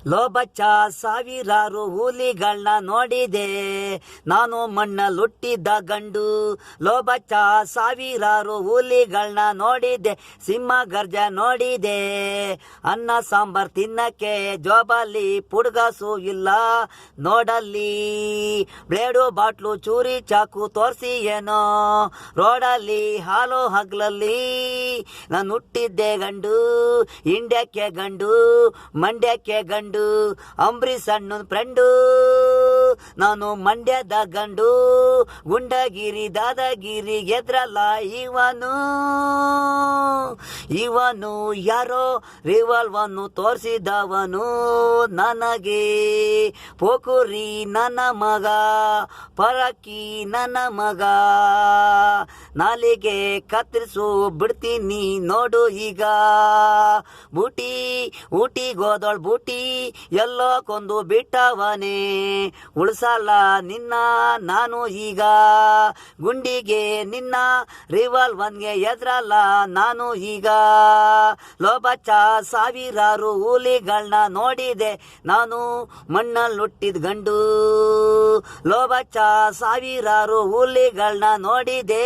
ಲೋಬಚ್ಚ ಸಾವಿರಾರು ಹುಲಿಗಳನ್ನ ನೋಡಿದೆ, ನಾನು ಮಣ್ಣಲ್ಲುಟ್ಟಿದ್ದ ಗಂಡು. ಲೋಬಚ್ಚ ಸಾವಿರಾರು ಹುಲಿಗಳನ್ನ ನೋಡಿದೆ, ಸಿಂಹ ಗರ್ಜ ನೋಡಿದೆ. ಅನ್ನ ಸಾಂಬಾರ್ ತಿನ್ನಕ್ಕೆ ಜೋಬಲ್ಲಿ ಪುಡ್ಗಾಸು ಇಲ್ಲ ನೋಡಲ್ಲಿ. ಬ್ಲೇಡು ಬಾಟ್ಲು ಚೂರಿ ಚಾಕು ತೋರಿಸಿ ಏನೋ ರೋಡಲ್ಲಿ. ಹಾಲು ಹಗ್ಲಲ್ಲಿ ನಾನು ಹುಟ್ಟಿದ್ದೆ ಗಂಡು, ಇಂಡ್ಯಕ್ಕೆ ಗಂಡು, ಮಂಡ್ಯಕ್ಕೆ ಗಂಡು. ಅಂಬರೀಷ್ ಅಣ್ಣನ ಫ್ರೆಂಡು ನಾನು, ಮಂಡ್ಯದ ಗಂಡು. ಗುಂಡಗಿರಿ ದಾದಾಗಿರಿ ಗೆದ್ರಲ್ಲ ಇವನು ಯಾರೋ ರಿವಾಲ್ವನ್ನು ತೋರಿಸಿದವನು ನನಗೆ. ಪೋಕುರಿ ನನ್ನ ಮಗ, ಪರಕಿ ನನ್ನ ಮಗ. ನಾಲಿಗೆ ಕತ್ತರಿಸು ಬಿಡ್ತೀನಿ ನೋಡು ಈಗ. ಬೂಟಿ ಊಟಿಗೋದಳ್ ಬೂಟಿ ಎಲ್ಲೋ ಕೊಂದು ಬಿಟ್ಟವನೇ, ಉಳಿಸಲ್ಲ ನಿನ್ನ ನಾನು ಈಗ. ಗುಂಡಿಗೆ ನಿನ್ನ ರಿವಾಲ್ವನ್ಗೆ ಎದ್ರಲ್ಲ ನಾನು ಈಗ. ಲೋಬಚ್ಚ ಸಾವಿರಾರು ಹುಲಿಗಳನ್ನ ನೋಡಿದೆ, ನಾನು ಮಣ್ಣಲ್ಲುಟ್ಟಿದ ಗಂಡು. ಲೋಬಚ್ಚ ಸಾವಿರಾರು ಹುಲಿಗಳನ್ನ ನೋಡಿದೆ.